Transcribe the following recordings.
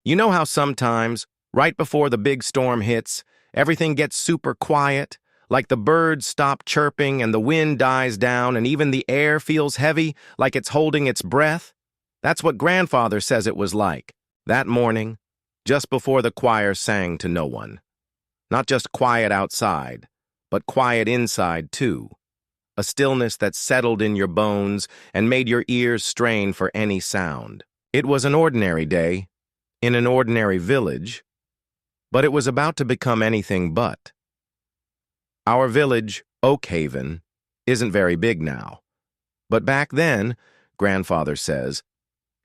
You know how sometimes, right before the big storm hits, everything gets super quiet, like the birds stop chirping and the wind dies down and even the air feels heavy, like it's holding its breath? That's what Grandfather says it was like, that morning, just before the choir sang to no one. Not just quiet outside, but quiet inside too. A stillness that settled in your bones and made your ears strain for any sound. It was an ordinary day, in an ordinary village, but it was about to become anything but. Our village, Oakhaven, isn't very big now, but back then, Grandfather says,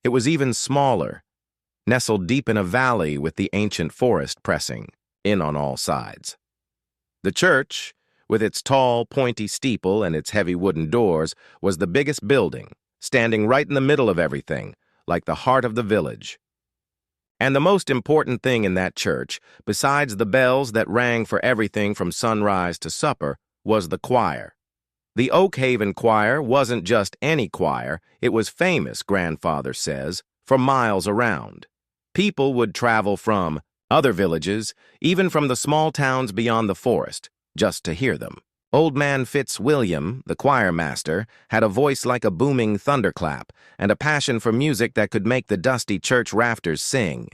it was even smaller, nestled deep in a valley with the ancient forest pressing in on all sides. The church, with its tall, pointy steeple and its heavy wooden doors, was the biggest building, standing right in the middle of everything, like the heart of the village. And the most important thing in that church, besides the bells that rang for everything from sunrise to supper, was the choir. The Oakhaven choir wasn't just any choir, it was famous, Grandfather says, for miles around. People would travel from other villages, even from the small towns beyond the forest, just to hear them. Old Man Fitzwilliam, the choir master, had a voice like a booming thunderclap and a passion for music that could make the dusty church rafters sing.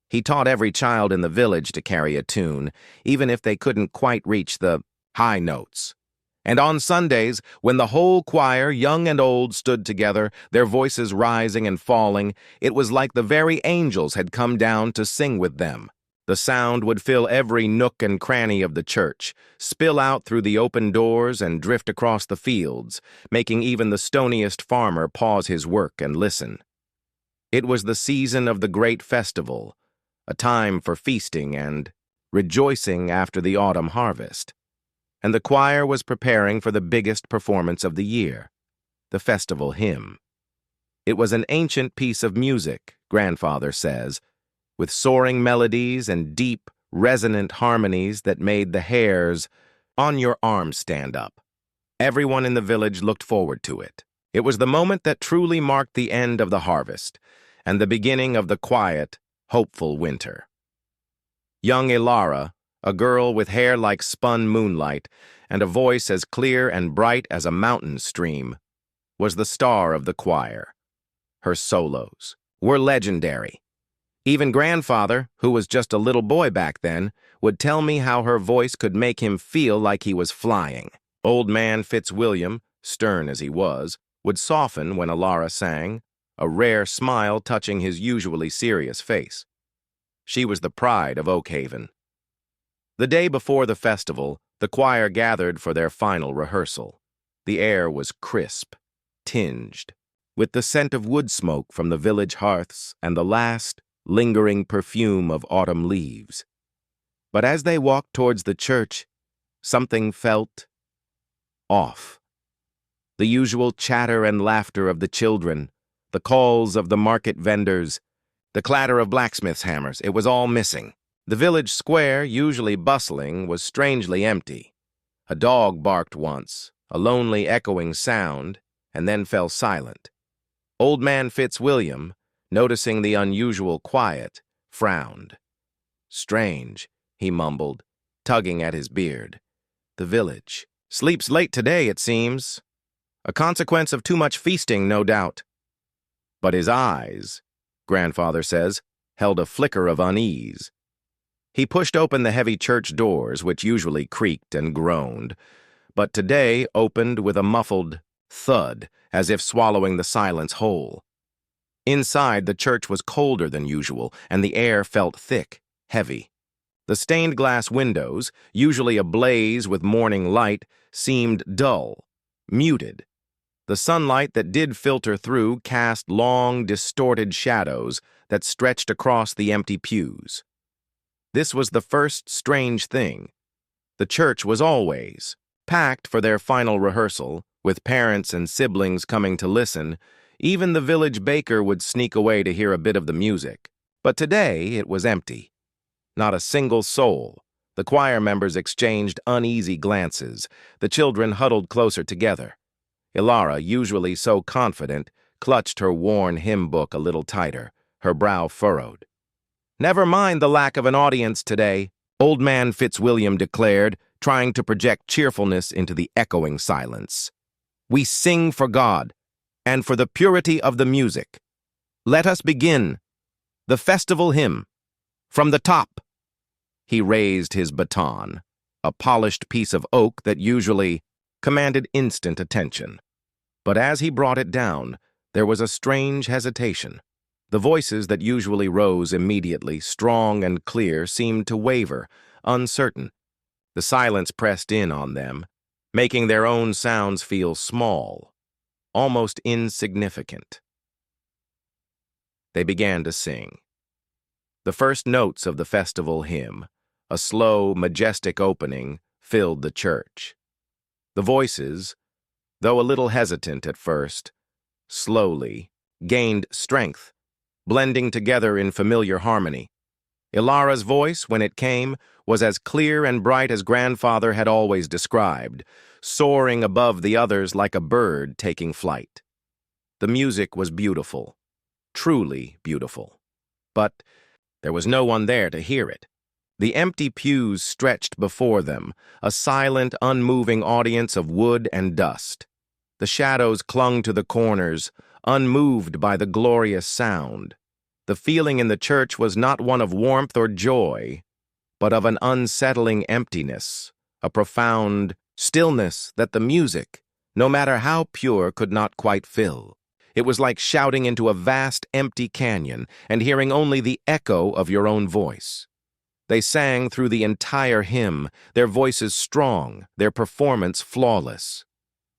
He taught every child in the village to carry a tune, even if they couldn't quite reach the high notes. And on Sundays, when the whole choir, young and old, stood together, their voices rising and falling, it was like the very angels had come down to sing with them. The sound would fill every nook and cranny of the church, spill out through the open doors and drift across the fields, making even the stoniest farmer pause his work and listen. It was the season of the great festival, a time for feasting and rejoicing after the autumn harvest. And the choir was preparing for the biggest performance of the year, the festival hymn. It was an ancient piece of music, Grandfather says, with soaring melodies and deep, resonant harmonies that made the hairs on your arms stand up. Everyone in the village looked forward to it. It was the moment that truly marked the end of the harvest and the beginning of the quiet, hopeful winter. Young Ilara, a girl with hair like spun moonlight and a voice as clear and bright as a mountain stream, was the star of the choir. Her solos were legendary. Even Grandfather, who was just a little boy back then, would tell me how her voice could make him feel like he was flying. Old Man Fitzwilliam, stern as he was, would soften when Ilara sang, a rare smile touching his usually serious face. She was the pride of Oakhaven. The day before the festival, the choir gathered for their final rehearsal. The air was crisp, tinged, with the scent of wood smoke from the village hearths and the last, lingering perfume of autumn leaves. But as they walked towards the church, something felt off. The usual chatter and laughter of the children, the calls of the market vendors, the clatter of blacksmiths' hammers, it was all missing. The village square, usually bustling, was strangely empty. A dog barked once, a lonely echoing sound, and then fell silent. Old Man Fitzwilliam, noticing the unusual quiet, frowned. Strange, he mumbled, tugging at his beard. The village sleeps late today, it seems. A consequence of too much feasting, no doubt. But his eyes, Grandfather says, held a flicker of unease. He pushed open the heavy church doors, which usually creaked and groaned, but today opened with a muffled thud, as if swallowing the silence whole. Inside, the church was colder than usual, and the air felt thick, heavy. The stained glass windows, usually ablaze with morning light, seemed dull, muted. The sunlight that did filter through cast long, distorted shadows that stretched across the empty pews. This was the first strange thing. The church was always packed for their final rehearsal, with parents and siblings coming to listen. Even the village baker would sneak away to hear a bit of the music. But today it was empty. Not a single soul. The choir members exchanged uneasy glances. The children huddled closer together. Ilara, usually so confident, clutched her worn hymn book a little tighter, her brow furrowed. Never mind the lack of an audience today, Old Man Fitzwilliam declared, trying to project cheerfulness into the echoing silence. We sing for God, and for the purity of the music. Let us begin. The festival hymn. From the top. He raised his baton, a polished piece of oak that usually commanded instant attention. But as he brought it down, there was a strange hesitation. The voices that usually rose immediately, strong and clear, seemed to waver, uncertain. The silence pressed in on them, making their own sounds feel small, almost insignificant. They began to sing. The first notes of the festival hymn, a slow, majestic opening, filled the church. The voices, though a little hesitant at first, slowly gained strength, blending together in familiar harmony. Ilara's voice, when it came, was as clear and bright as Grandfather had always described, soaring above the others like a bird taking flight. The music was beautiful, truly beautiful. But there was no one there to hear it. The empty pews stretched before them, a silent, unmoving audience of wood and dust. The shadows clung to the corners, unmoved by the glorious sound. The feeling in the church was not one of warmth or joy, but of an unsettling emptiness, a profound stillness that the music, no matter how pure, could not quite fill. It was like shouting into a vast, empty canyon and hearing only the echo of your own voice. They sang through the entire hymn, their voices strong, their performance flawless.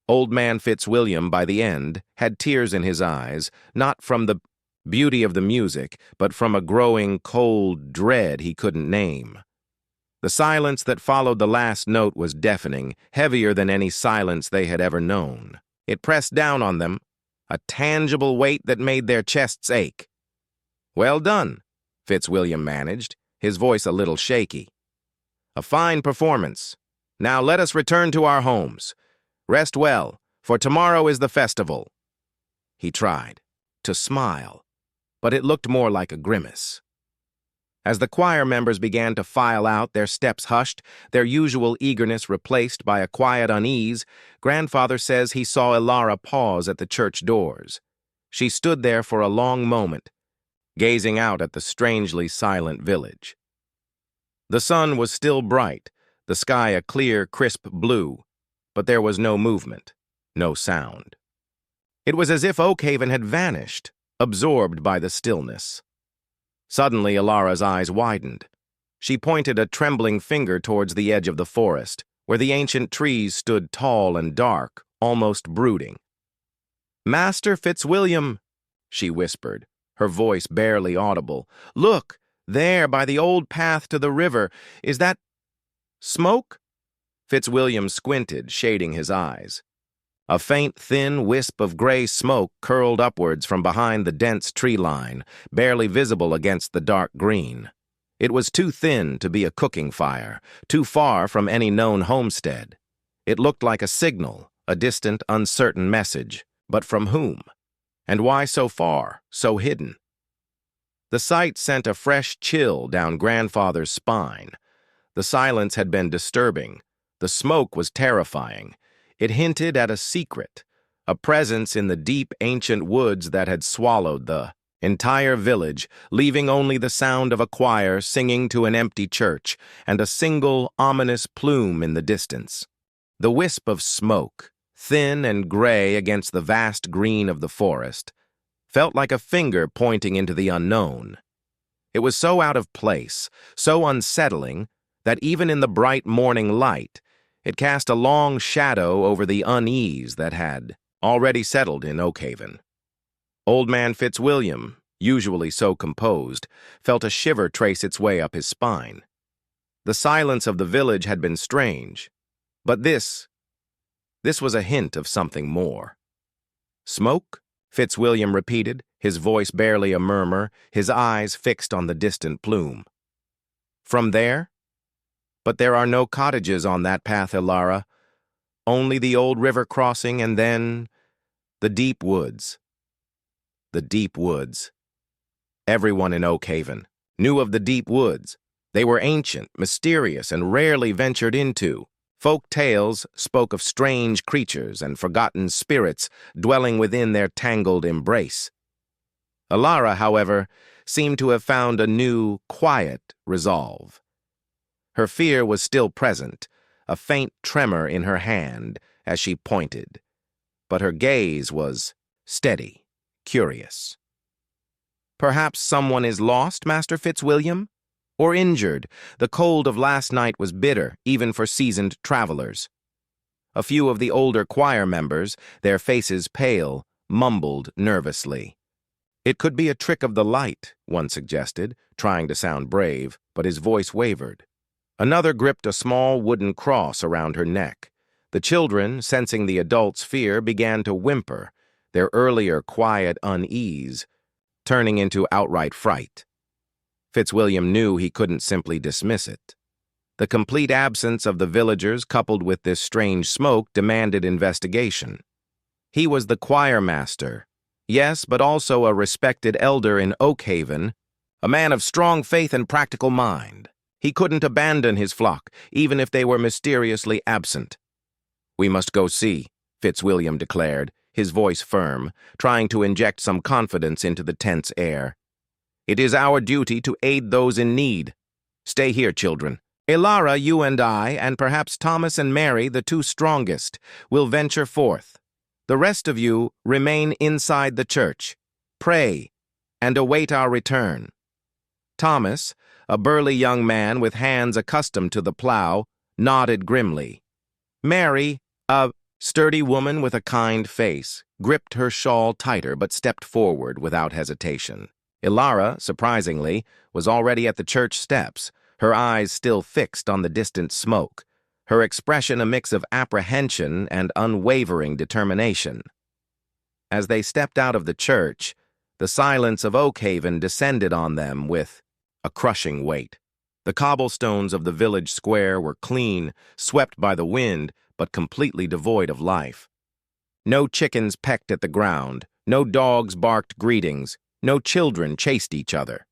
Old Man Fitzwilliam, by the end, had tears in his eyes, not from the beauty of the music, but from a growing, cold dread he couldn't name. The silence that followed the last note was deafening, heavier than any silence they had ever known. It pressed down on them, a tangible weight that made their chests ache. "Well done," Fitzwilliam managed, his voice a little shaky. "A fine performance. Now let us return to our homes. Rest well, for tomorrow is the festival." He tried to smile, but it looked more like a grimace. As the choir members began to file out, their steps hushed, their usual eagerness replaced by a quiet unease, Grandfather says he saw Ilara pause at the church doors. She stood there for a long moment, gazing out at the strangely silent village. The sun was still bright, the sky a clear, crisp blue, but there was no movement, no sound. It was as if Oakhaven had vanished, absorbed by the stillness. Suddenly, Ilara's eyes widened. She pointed a trembling finger towards the edge of the forest, where the ancient trees stood tall and dark, almost brooding. "Master Fitzwilliam," she whispered, her voice barely audible. "Look, there by the old path to the river. Is that smoke?" Fitzwilliam squinted, shading his eyes. A faint, thin wisp of gray smoke curled upwards from behind the dense tree line, barely visible against the dark green. It was too thin to be a cooking fire, too far from any known homestead. It looked like a signal, a distant, uncertain message. But from whom? And why so far, so hidden? The sight sent a fresh chill down Grandfather's spine. The silence had been disturbing. The smoke was terrifying. It hinted at a secret, a presence in the deep, ancient woods that had swallowed the entire village, leaving only the sound of a choir singing to an empty church and a single, ominous plume in the distance. The wisp of smoke, thin and gray against the vast green of the forest, felt like a finger pointing into the unknown. It was so out of place, so unsettling, that even in the bright morning light, it cast a long shadow over the unease that had already settled in Oakhaven. Old Man Fitzwilliam, usually so composed, felt a shiver trace its way up his spine. The silence of the village had been strange, but this was a hint of something more. "Smoke?" Fitzwilliam repeated, his voice barely a murmur, his eyes fixed on the distant plume. "From there? But there are no cottages on that path, Ilara. Only the old river crossing and then the deep woods." The deep woods. Everyone in Oakhaven, knew of the deep woods. They were ancient, mysterious, and rarely ventured into. Folk tales spoke of strange creatures and forgotten spirits dwelling within their tangled embrace. Alara, however, seemed to have found a new, quiet resolve. Her fear was still present, a faint tremor in her hand as she pointed, but her gaze was steady, curious. Perhaps someone is lost, Master Fitzwilliam? Or injured? The cold of last night was bitter, even for seasoned travelers. A few of the older choir members, their faces pale, mumbled nervously. It could be a trick of the light, one suggested, trying to sound brave, but his voice wavered. Another gripped a small wooden cross around her neck. The children, sensing the adults' fear, began to whimper, their earlier quiet unease turning into outright fright. Fitzwilliam knew he couldn't simply dismiss it. The complete absence of the villagers, coupled with this strange smoke, demanded investigation. He was the choir master, yes, but also a respected elder in Oakhaven, a man of strong faith and practical mind. He couldn't abandon his flock, even if they were mysteriously absent. "We must go see," Fitzwilliam declared, his voice firm, trying to inject some confidence into the tense air. "It is our duty to aid those in need. Stay here, children. Alara, you and I, and perhaps Thomas and Mary, the two strongest, will venture forth. The rest of you remain inside the church. Pray, and await our return." Thomas, a burly young man with hands accustomed to the plow, nodded grimly. Mary, a sturdy woman with a kind face, gripped her shawl tighter but stepped forward without hesitation. Alara, surprisingly, was already at the church steps, her eyes still fixed on the distant smoke, her expression a mix of apprehension and unwavering determination. As they stepped out of the church, the silence of Oakhaven descended on them with a crushing weight. The cobblestones of the village square were clean, swept by the wind, but completely devoid of life. No chickens pecked at the ground, no dogs barked greetings, no children chased each other.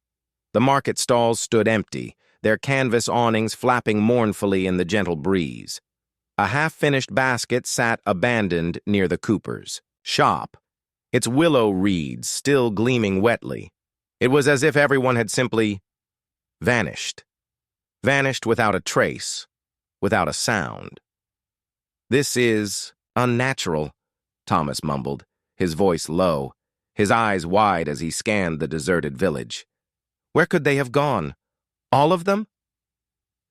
The market stalls stood empty, their canvas awnings flapping mournfully in the gentle breeze. A half-finished basket sat abandoned near the cooper's shop, its willow reeds still gleaming wetly. It was as if everyone had simply vanished. Vanished without a trace, without a sound. "This is unnatural," Thomas mumbled, his voice low, his eyes wide as he scanned the deserted village. "Where could they have gone? All of them?"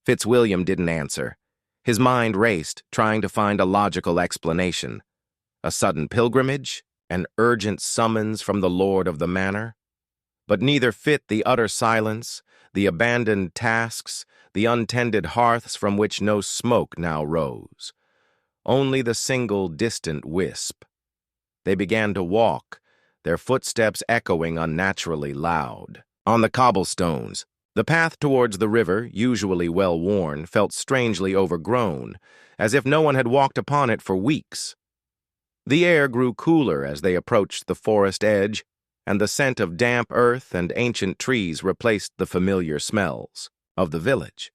Fitzwilliam didn't answer. His mind raced, trying to find a logical explanation. A sudden pilgrimage? An urgent summons from the lord of the manor? But neither fit the utter silence, the abandoned tasks, the untended hearths from which no smoke now rose. Only the single distant wisp. They began to walk, their footsteps echoing unnaturally loud. On the cobblestones, the path towards the river, usually well-worn, felt strangely overgrown, as if no one had walked upon it for weeks. The air grew cooler as they approached the forest edge, and the scent of damp earth and ancient trees replaced the familiar smells of the village.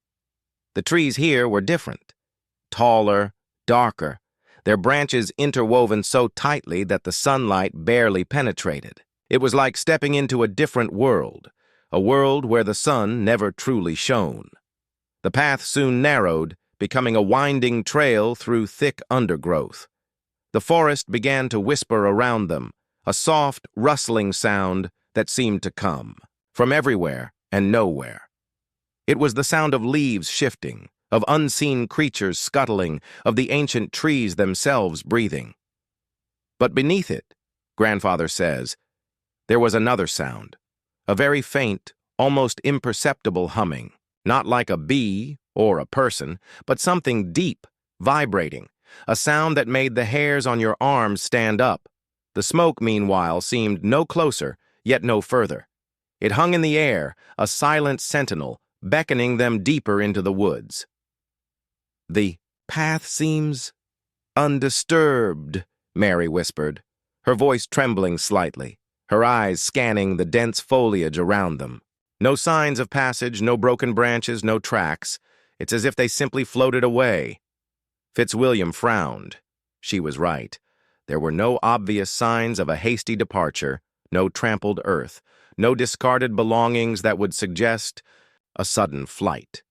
The trees here were different, taller, darker, their branches interwoven so tightly that the sunlight barely penetrated. It was like stepping into a different world, a world where the sun never truly shone. The path soon narrowed, becoming a winding trail through thick undergrowth. The forest began to whisper around them, a soft, rustling sound that seemed to come from everywhere and nowhere. It was the sound of leaves shifting, of unseen creatures scuttling, of the ancient trees themselves breathing. But beneath it, Grandfather says, there was another sound, a very faint, almost imperceptible humming, not like a bee or a person, but something deep, vibrating, a sound that made the hairs on your arms stand up. The smoke, meanwhile, seemed no closer, yet no further. It hung in the air, a silent sentinel, beckoning them deeper into the woods. "The path seems undisturbed," Mary whispered, her voice trembling slightly, her eyes scanning the dense foliage around them. No signs of passage, no broken branches, no tracks. It's as if they simply floated away. Fitzwilliam frowned. She was right. There were no obvious signs of a hasty departure, no trampled earth, no discarded belongings that would suggest a sudden flight.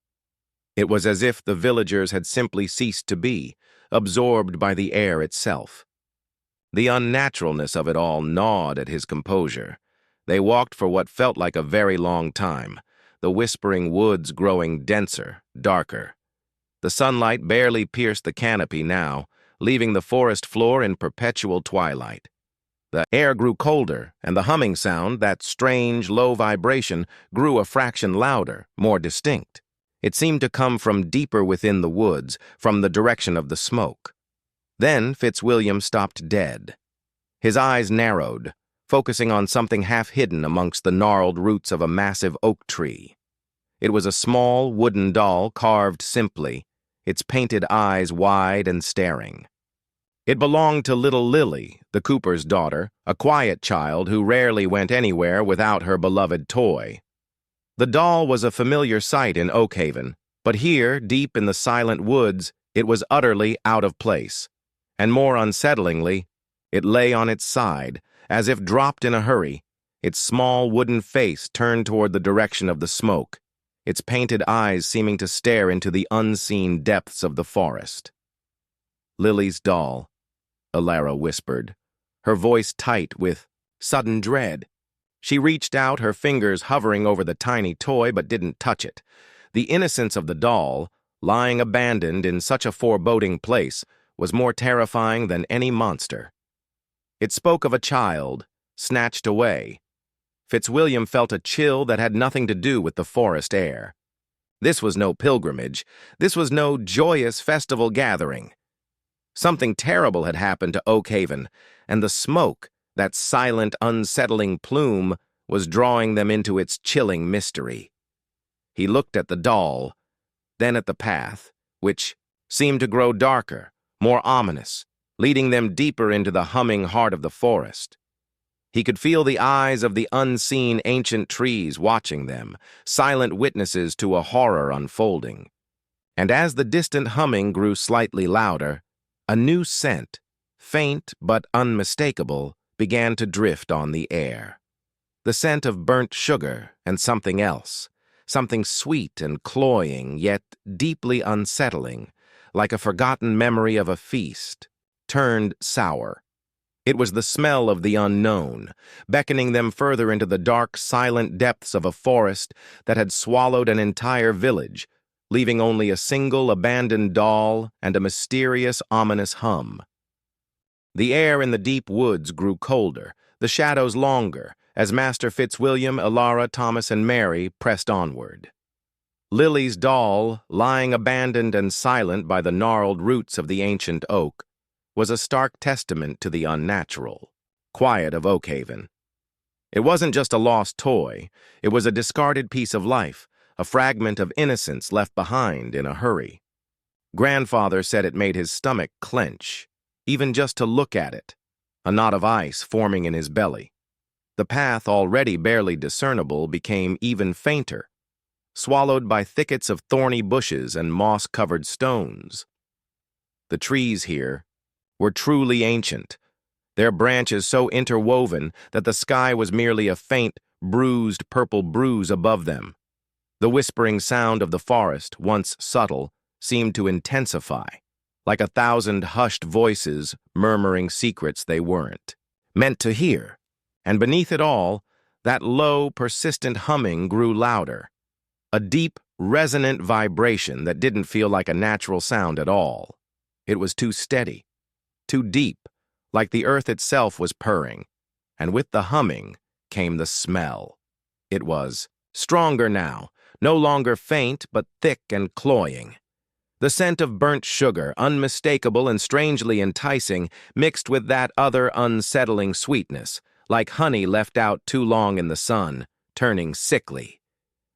It was as if the villagers had simply ceased to be, absorbed by the air itself. The unnaturalness of it all gnawed at his composure. They walked for what felt like a very long time, the whispering woods growing denser, darker. The sunlight barely pierced the canopy now, leaving the forest floor in perpetual twilight. The air grew colder, and the humming sound, that strange, low vibration, grew a fraction louder, more distinct. It seemed to come from deeper within the woods, from the direction of the smoke. Then Fitzwilliam stopped dead. His eyes narrowed, focusing on something half-hidden amongst the gnarled roots of a massive oak tree. It was a small wooden doll carved simply, its painted eyes wide and staring. It belonged to little Lily, the cooper's daughter, a quiet child who rarely went anywhere without her beloved toy. The doll was a familiar sight in Oakhaven, but here, deep in the silent woods, it was utterly out of place. And more unsettlingly, it lay on its side, as if dropped in a hurry, its small wooden face turned toward the direction of the smoke, its painted eyes seeming to stare into the unseen depths of the forest. "Lily's doll," Alara whispered, her voice tight with sudden dread. She reached out, her fingers hovering over the tiny toy, but didn't touch it. The innocence of the doll, lying abandoned in such a foreboding place, was more terrifying than any monster. It spoke of a child, snatched away. Fitzwilliam felt a chill that had nothing to do with the forest air. This was no pilgrimage. This was no joyous festival gathering. Something terrible had happened to Oakhaven, and the smoke, that silent, unsettling plume, was drawing them into its chilling mystery. He looked at the doll, then at the path, which seemed to grow darker, more ominous, leading them deeper into the humming heart of the forest. He could feel the eyes of the unseen ancient trees watching them, silent witnesses to a horror unfolding. And as the distant humming grew slightly louder, a new scent, faint but unmistakable, began to drift on the air. The scent of burnt sugar and something else, something sweet and cloying, yet deeply unsettling, like a forgotten memory of a feast, turned sour. It was the smell of the unknown, beckoning them further into the dark, silent depths of a forest that had swallowed an entire village, leaving only a single abandoned doll and a mysterious, ominous hum. The air in the deep woods grew colder, the shadows longer, as Master Fitzwilliam, Alara, Thomas, and Mary pressed onward. Lily's doll, lying abandoned and silent by the gnarled roots of the ancient oak, was a stark testament to the unnatural, quiet of Oakhaven. It wasn't just a lost toy, it was a discarded piece of life, a fragment of innocence left behind in a hurry. Grandfather said it made his stomach clench, even just to look at it, a knot of ice forming in his belly. The path, already barely discernible, became even fainter, swallowed by thickets of thorny bushes and moss-covered stones. The trees here were truly ancient, their branches so interwoven that the sky was merely a faint, bruised purple bruise above them. The whispering sound of the forest, once subtle, seemed to intensify, like 1,000 hushed voices murmuring secrets they weren't meant to hear. And beneath it all, that low, persistent humming grew louder, a deep, resonant vibration that didn't feel like a natural sound at all. It was too steady, too deep, like the earth itself was purring, and with the humming came the smell. It was stronger now, no longer faint but thick and cloying. The scent of burnt sugar, unmistakable and strangely enticing, mixed with that other unsettling sweetness, like honey left out too long in the sun, turning sickly.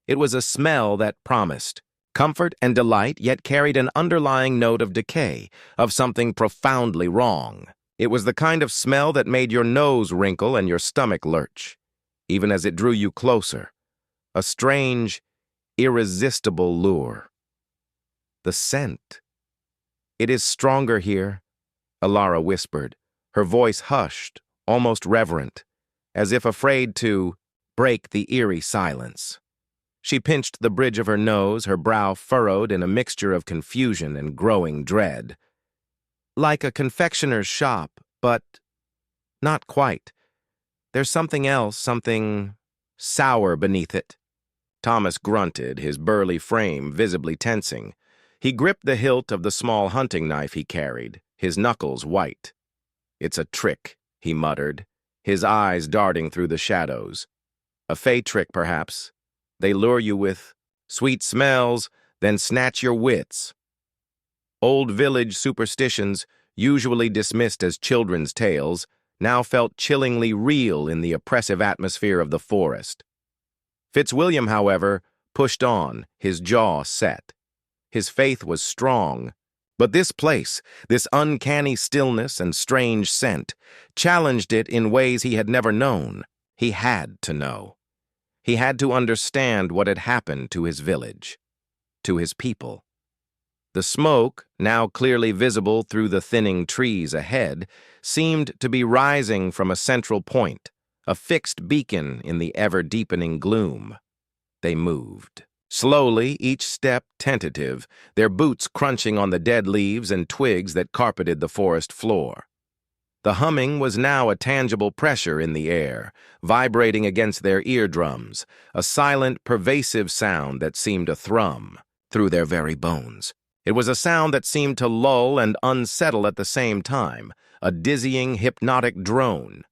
It was a smell that promised comfort and delight, yet carried an underlying note of decay, of something profoundly wrong. It was the kind of smell that made your nose wrinkle and your stomach lurch, even as it drew you closer, a strange, irresistible lure. The scent. "It is stronger here," Alara whispered, her voice hushed, almost reverent, as if afraid to break the eerie silence. She pinched the bridge of her nose, her brow furrowed in a mixture of confusion and growing dread. "Like a confectioner's shop, but not quite. There's something else, something sour beneath it." Thomas grunted, his burly frame visibly tensing. He gripped the hilt of the small hunting knife he carried, his knuckles white. "It's a trick," he muttered, his eyes darting through the shadows. "A fey trick, perhaps. They lure you with sweet smells, then snatch your wits." Old village superstitions, usually dismissed as children's tales, now felt chillingly real in the oppressive atmosphere of the forest. Fitzwilliam, however, pushed on, his jaw set. His faith was strong, but this place, this uncanny stillness and strange scent, challenged it in ways he had never known. He had to know. He had to understand what had happened to his village, to his people. The smoke, now clearly visible through the thinning trees ahead, seemed to be rising from a central point, a fixed beacon in the ever-deepening gloom. They moved. Slowly, each step tentative, their boots crunching on the dead leaves and twigs that carpeted the forest floor. The humming was now a tangible pressure in the air, vibrating against their eardrums, a silent, pervasive sound that seemed to thrum through their very bones. It was a sound that seemed to lull and unsettle at the same time, a dizzying, hypnotic drone.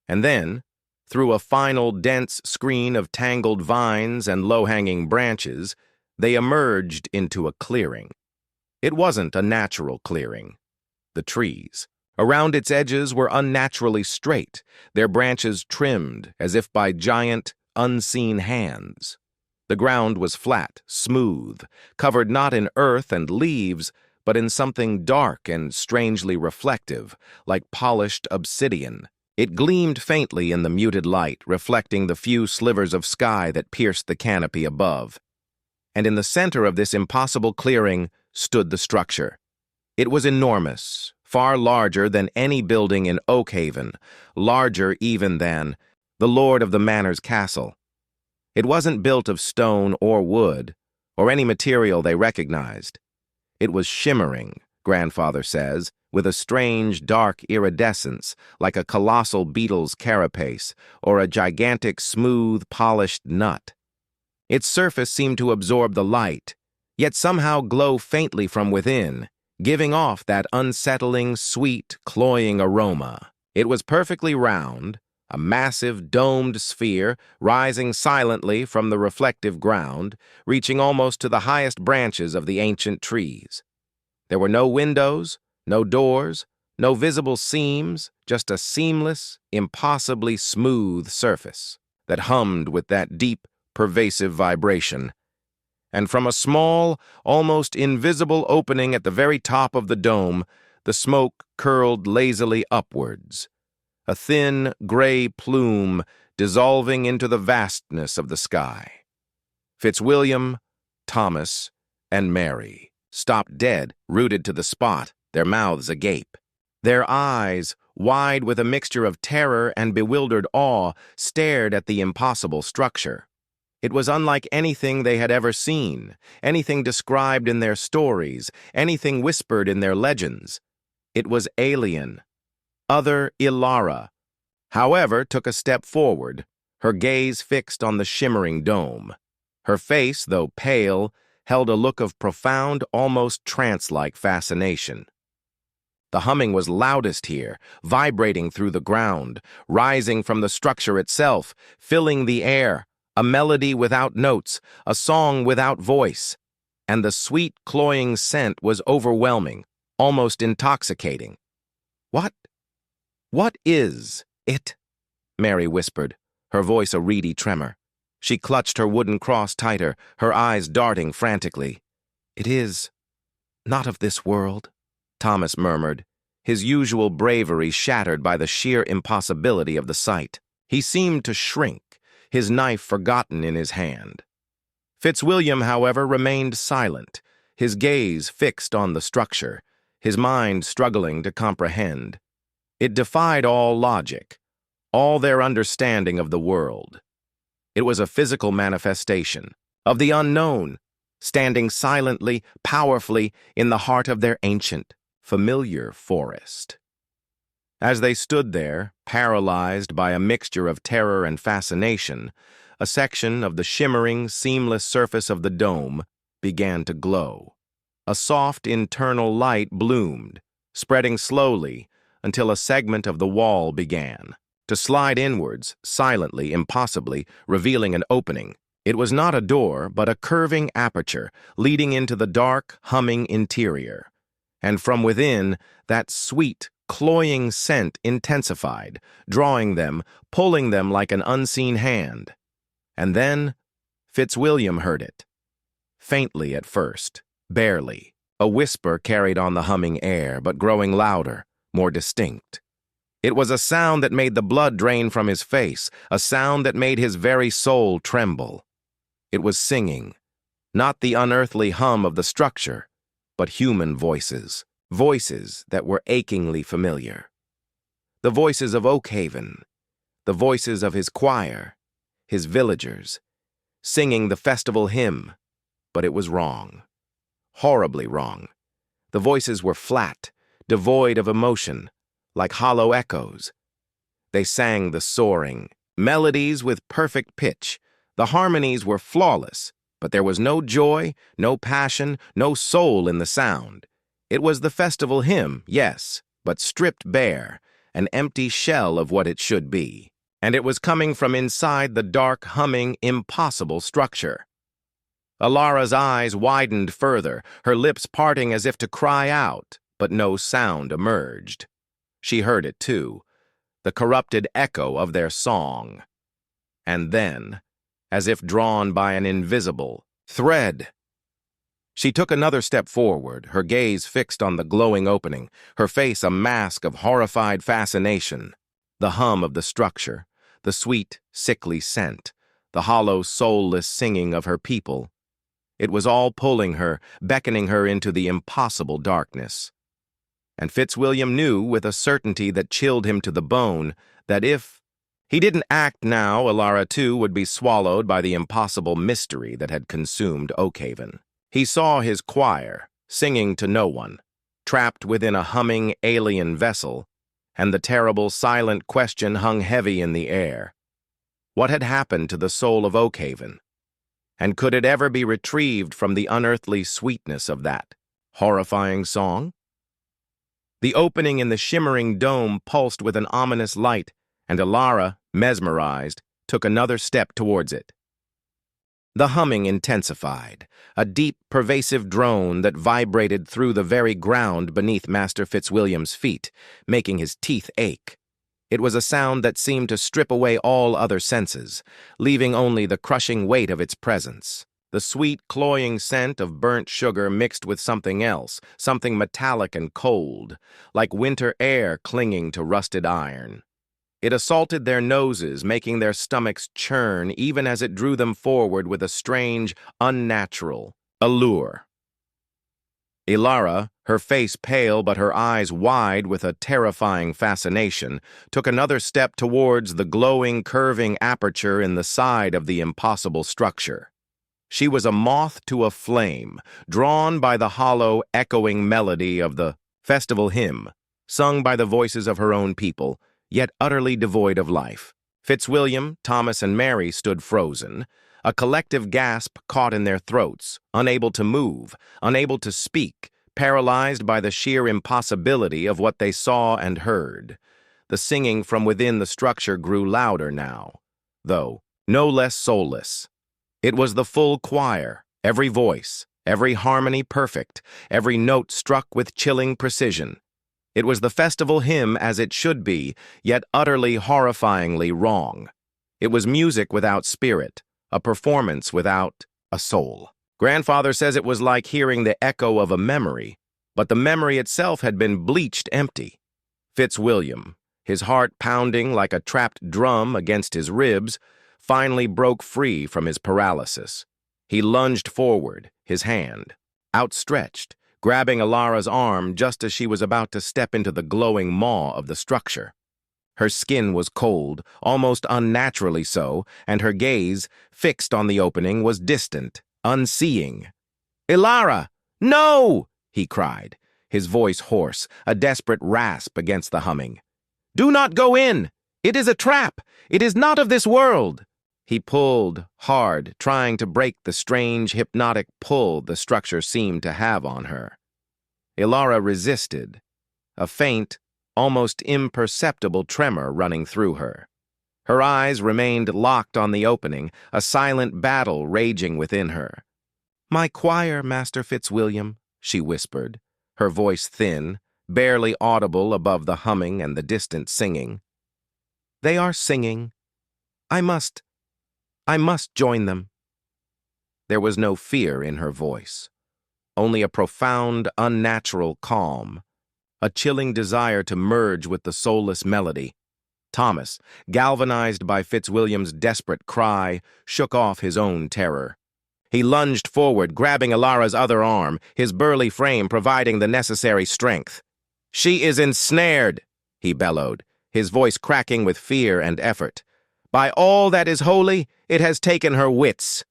And then, through a final dense screen of tangled vines and low-hanging branches, they emerged into a clearing. It wasn't a natural clearing. The trees, around its edges, were unnaturally straight, their branches trimmed as if by giant, unseen hands. The ground was flat, smooth, covered not in earth and leaves, but in something dark and strangely reflective, like polished obsidian. It gleamed faintly in the muted light, reflecting the few slivers of sky that pierced the canopy above. And in the center of this impossible clearing stood the structure. It was enormous, far larger than any building in Oakhaven, larger even than the lord of the manor's castle. It wasn't built of stone or wood, or any material they recognized. It was shimmering, grandfather says, with a strange, dark iridescence, like a colossal beetle's carapace, or a gigantic, smooth, polished nut. Its surface seemed to absorb the light, yet somehow glow faintly from within, giving off that unsettling, sweet, cloying aroma. It was perfectly round, a massive, domed sphere rising silently from the reflective ground, reaching almost to the highest branches of the ancient trees. There were no windows, no doors, no visible seams, just a seamless, impossibly smooth surface that hummed with that deep, pervasive vibration. And from a small, almost invisible opening at the very top of the dome, the smoke curled lazily upwards, a thin, gray plume dissolving into the vastness of the sky. Fitzwilliam, Thomas, and Mary stopped dead, rooted to the spot, their mouths agape. Their eyes, wide with a mixture of terror and bewildered awe, stared at the impossible structure. It was unlike anything they had ever seen, anything described in their stories, anything whispered in their legends. It was alien. Other Ilara, however, took a step forward, her gaze fixed on the shimmering dome. Her face, though pale, held a look of profound, almost trance-like fascination. The humming was loudest here, vibrating through the ground, rising from the structure itself, filling the air, a melody without notes, a song without voice. And the sweet, cloying scent was overwhelming, almost intoxicating. What is it?" Mary whispered, her voice a reedy tremor. She clutched her wooden cross tighter, her eyes darting frantically. "It is not of this world," Thomas murmured, his usual bravery shattered by the sheer impossibility of the sight. He seemed to shrink, his knife forgotten in his hand. Fitzwilliam, however, remained silent, his gaze fixed on the structure, his mind struggling to comprehend. It defied all logic, all their understanding of the world. It was a physical manifestation of the unknown, standing silently, powerfully in the heart of their ancient, familiar forest. As they stood there, paralyzed by a mixture of terror and fascination, a section of the shimmering, seamless surface of the dome began to glow. A soft internal light bloomed, spreading slowly until a segment of the wall began to slide inwards, silently, impossibly, revealing an opening. It was not a door, but a curving aperture leading into the dark, humming interior. And from within, that sweet, cloying scent intensified, drawing them, pulling them like an unseen hand. And then Fitzwilliam heard it. Faintly at first, barely, a whisper carried on the humming air, but growing louder, more distinct. It was a sound that made the blood drain from his face, a sound that made his very soul tremble. It was singing, not the unearthly hum of the structure, but human voices, voices that were achingly familiar. The voices of Oakhaven, the voices of his choir, his villagers, singing the festival hymn, but it was wrong. Horribly wrong. The voices were flat, devoid of emotion, like hollow echoes. They sang the soaring melodies with perfect pitch. The harmonies were flawless, but there was no joy, no passion, no soul in the sound. It was the festival hymn, yes, but stripped bare, an empty shell of what it should be. And it was coming from inside the dark, humming, impossible structure. Alara's eyes widened further, her lips parting as if to cry out, but no sound emerged. She heard it too, the corrupted echo of their song. And then, as if drawn by an invisible thread, she took another step forward, her gaze fixed on the glowing opening, her face a mask of horrified fascination. The hum of the structure, the sweet, sickly scent, the hollow, soulless singing of her people. It was all pulling her, beckoning her into the impossible darkness. And Fitzwilliam knew with a certainty that chilled him to the bone that if he didn't act now, Alara too would be swallowed by the impossible mystery that had consumed Oakhaven. He saw his choir, singing to no one, trapped within a humming alien vessel, and the terrible silent question hung heavy in the air. What had happened to the soul of Oakhaven? And could it ever be retrieved from the unearthly sweetness of that horrifying song? The opening in the shimmering dome pulsed with an ominous light, and Alara, mesmerized, took another step towards it. The humming intensified, a deep, pervasive drone that vibrated through the very ground beneath Master Fitzwilliam's feet, making his teeth ache. It was a sound that seemed to strip away all other senses, leaving only the crushing weight of its presence. The sweet, cloying scent of burnt sugar mixed with something else, something metallic and cold, like winter air clinging to rusted iron. It assaulted their noses, making their stomachs churn even as it drew them forward with a strange, unnatural allure. Alara, her face pale but her eyes wide with a terrifying fascination, took another step towards the glowing, curving aperture in the side of the impossible structure. She was a moth to a flame, drawn by the hollow, echoing melody of the festival hymn, sung by the voices of her own people, yet utterly devoid of life. Fitzwilliam, Thomas, and Mary stood frozen, a collective gasp caught in their throats, unable to move, unable to speak, paralyzed by the sheer impossibility of what they saw and heard. The singing from within the structure grew louder now, though no less soulless. It was the full choir, every voice, every harmony perfect, every note struck with chilling precision. It was the festival hymn as it should be, yet utterly horrifyingly wrong. It was music without spirit, a performance without a soul. Grandfather says it was like hearing the echo of a memory, but the memory itself had been bleached empty. Fitzwilliam, his heart pounding like a trapped drum against his ribs, finally broke free from his paralysis. He lunged forward, his hand outstretched, grabbing Alara's arm just as she was about to step into the glowing maw of the structure. Her skin was cold, almost unnaturally so, and her gaze, fixed on the opening, was distant, unseeing. "Alara! No!" he cried, his voice hoarse, a desperate rasp against the humming. "Do not go in! It is a trap! It is not of this world!" He pulled hard, trying to break the strange, hypnotic pull the structure seemed to have on her. Alara resisted, a faint, almost imperceptible tremor running through her. Her eyes remained locked on the opening, a silent battle raging within her. "My choir, Master Fitzwilliam," she whispered, her voice thin, barely audible above the humming and the distant singing. "They are singing. I must join them." There was no fear in her voice, only a profound, unnatural calm, a chilling desire to merge with the soulless melody. Thomas, galvanized by Fitzwilliam's desperate cry, shook off his own terror. He lunged forward, grabbing Alara's other arm, his burly frame providing the necessary strength. "She is ensnared," he bellowed, his voice cracking with fear and effort. "By all that is holy, it has taken her wits."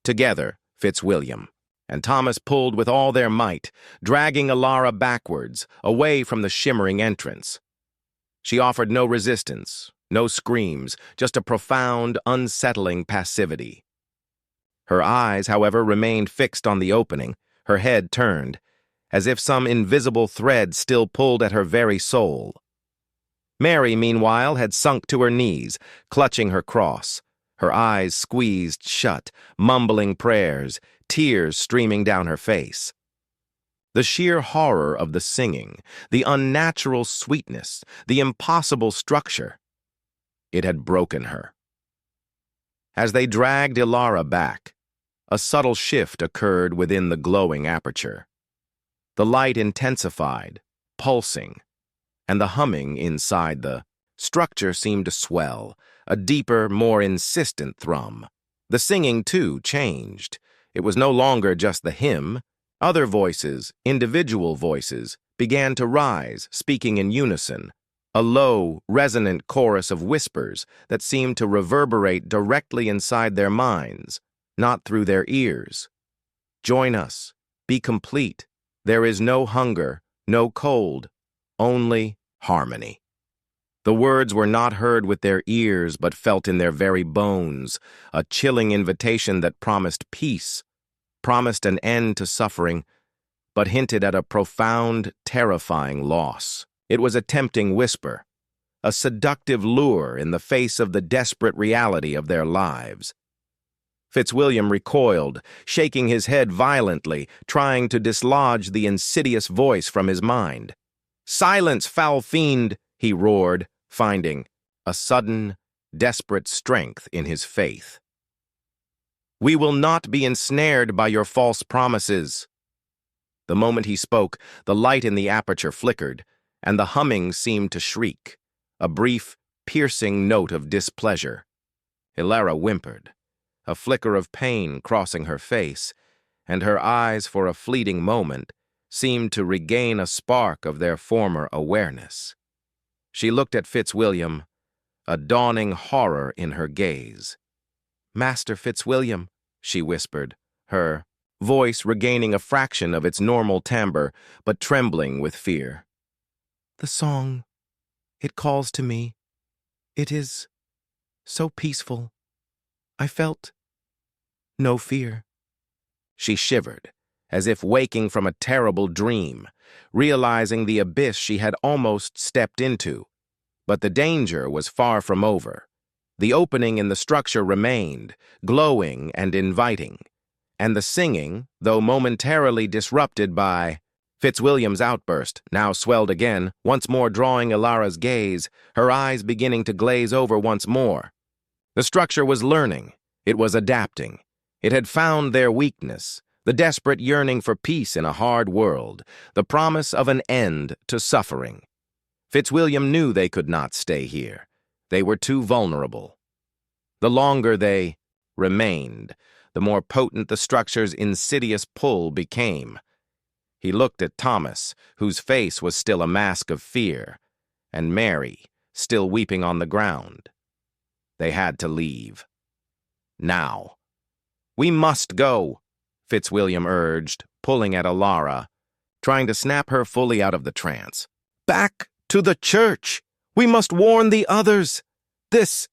Together, Fitzwilliam and Thomas pulled with all their might, dragging Alara backwards, away from the shimmering entrance. She offered no resistance, no screams, just a profound, unsettling passivity. Her eyes, however, remained fixed on the opening, her head turned, as if some invisible thread still pulled at her very soul. Mary, meanwhile, had sunk to her knees, clutching her cross, her eyes squeezed shut, mumbling prayers, tears streaming down her face. The sheer horror of the singing, the unnatural sweetness, the impossible structure, it had broken her. As they dragged Alara back, a subtle shift occurred within the glowing aperture. The light intensified, pulsing, and the humming inside the structure seemed to swell, a deeper, more insistent thrum. The singing, too, changed. It was no longer just the hymn. Other voices, individual voices, began to rise, speaking in unison, a low, resonant chorus of whispers that seemed to reverberate directly inside their minds, not through their ears. "Join us. Be complete. There is no hunger, no cold, only harmony." The words were not heard with their ears but felt in their very bones, a chilling invitation that promised peace, promised an end to suffering, but hinted at a profound, terrifying loss. It was a tempting whisper, a seductive lure in the face of the desperate reality of their lives. Fitzwilliam recoiled, shaking his head violently, trying to dislodge the insidious voice from his mind. "Silence, foul fiend!" he roared, finding a sudden, desperate strength in his faith. "We will not be ensnared by your false promises." The moment he spoke, the light in the aperture flickered, and the humming seemed to shriek, a brief, piercing note of displeasure. Alara whimpered, a flicker of pain crossing her face, and her eyes for a fleeting moment seemed to regain a spark of their former awareness. She looked at Fitzwilliam, a dawning horror in her gaze. "Master Fitzwilliam," she whispered, her voice regaining a fraction of its normal timbre, but trembling with fear. "The song, it calls to me. It is so peaceful. I felt no fear." She shivered, as if waking from a terrible dream, realizing the abyss she had almost stepped into. But the danger was far from over. The opening in the structure remained, glowing and inviting, and the singing, though momentarily disrupted by Fitzwilliam's outburst, now swelled again, once more drawing Alara's gaze, her eyes beginning to glaze over once more. The structure was learning. It was adapting. It had found their weakness, the desperate yearning for peace in a hard world, the promise of an end to suffering. Fitzwilliam knew they could not stay here. They were too vulnerable. The longer they remained, the more potent the structure's insidious pull became. He looked at Thomas, whose face was still a mask of fear, and Mary, still weeping on the ground. They had to leave. Now. "We must go," Fitzwilliam urged, pulling at Alara, trying to snap her fully out of the trance. "Back to the church! We must warn the others! This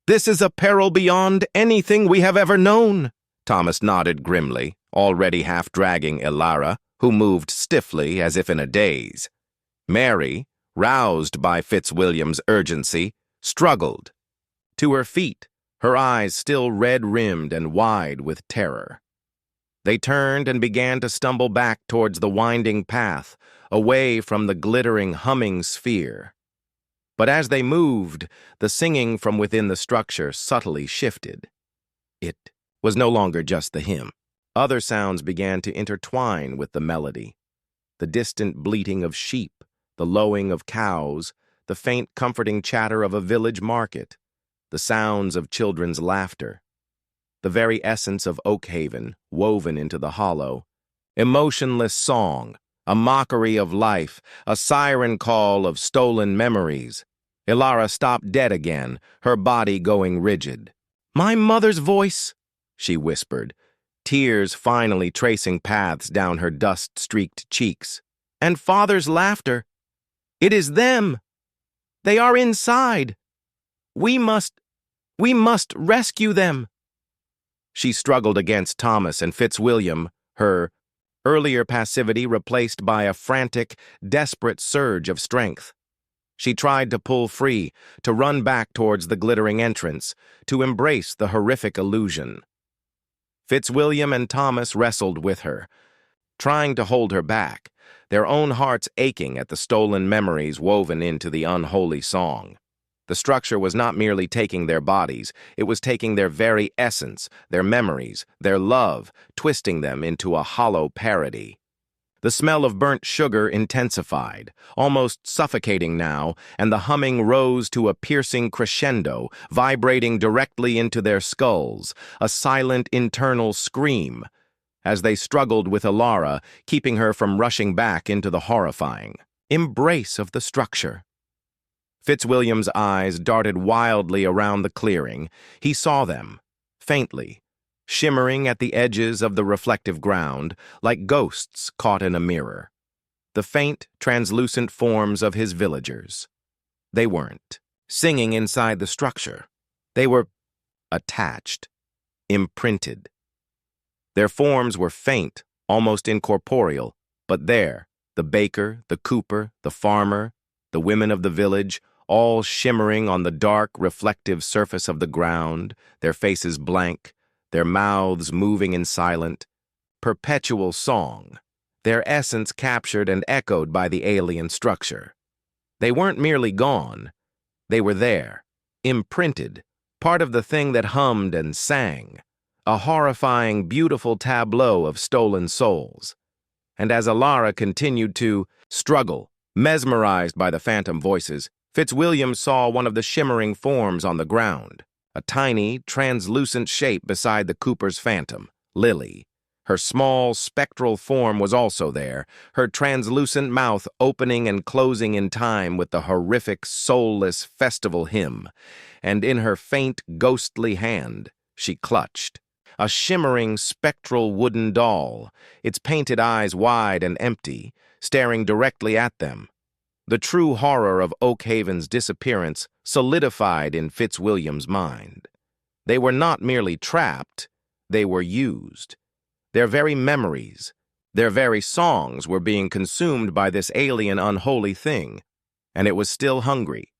is a peril beyond anything we have ever known." Thomas nodded grimly, already half dragging Alara, who moved stiffly as if in a daze. Mary, roused by Fitzwilliam's urgency, struggled. To her feet, her eyes still red-rimmed and wide with terror. They turned and began to stumble back towards the winding path, away from the glittering, humming sphere. But as they moved, the singing from within the structure subtly shifted. It was no longer just the hymn. Other sounds began to intertwine with the melody. The distant bleating of sheep, the lowing of cows, the faint comforting chatter of a village market, the sounds of children's laughter. The very essence of Oakhaven woven into the hollow. Emotionless song, a mockery of life, a siren call of stolen memories. Alara stopped dead again, her body going rigid. "My mother's voice," she whispered, tears finally tracing paths down her dust-streaked cheeks. "And father's laughter. It is them. They are inside. We must rescue them." She struggled against Thomas and Fitzwilliam, her earlier passivity replaced by a frantic, desperate surge of strength. She tried to pull free, to run back towards the glittering entrance, to embrace the horrific illusion. Fitzwilliam and Thomas wrestled with her, trying to hold her back, their own hearts aching at the stolen memories woven into the unholy song. The structure was not merely taking their bodies, it was taking their very essence, their memories, their love, twisting them into a hollow parody. The smell of burnt sugar intensified, almost suffocating now, and the humming rose to a piercing crescendo, vibrating directly into their skulls, a silent internal scream, as they struggled with Alara, keeping her from rushing back into the horrifying embrace of the structure. Fitzwilliam's eyes darted wildly around the clearing. He saw them, faintly, shimmering at the edges of the reflective ground, like ghosts caught in a mirror. The faint, translucent forms of his villagers. They weren't singing inside the structure. They were attached, imprinted. Their forms were faint, almost incorporeal, but there, the baker, the cooper, the farmer, the women of the village, all shimmering on the dark, reflective surface of the ground, their faces blank, their mouths moving in silent, perpetual song, their essence captured and echoed by the alien structure. They weren't merely gone. They were there, imprinted, part of the thing that hummed and sang, a horrifying, beautiful tableau of stolen souls. And as Alara continued to struggle, mesmerized by the phantom voices, Fitzwilliam saw one of the shimmering forms on the ground, a tiny, translucent shape beside the cooper's phantom, Lily. Her small, spectral form was also there, her translucent mouth opening and closing in time with the horrific, soulless festival hymn, and in her faint, ghostly hand, she clutched a shimmering, spectral wooden doll, its painted eyes wide and empty, staring directly at them. The true horror of Oakhaven's disappearance solidified in Fitzwilliam's mind. They were not merely trapped, they were used. Their very memories, their very songs were being consumed by this alien unholy thing, and it was still hungry,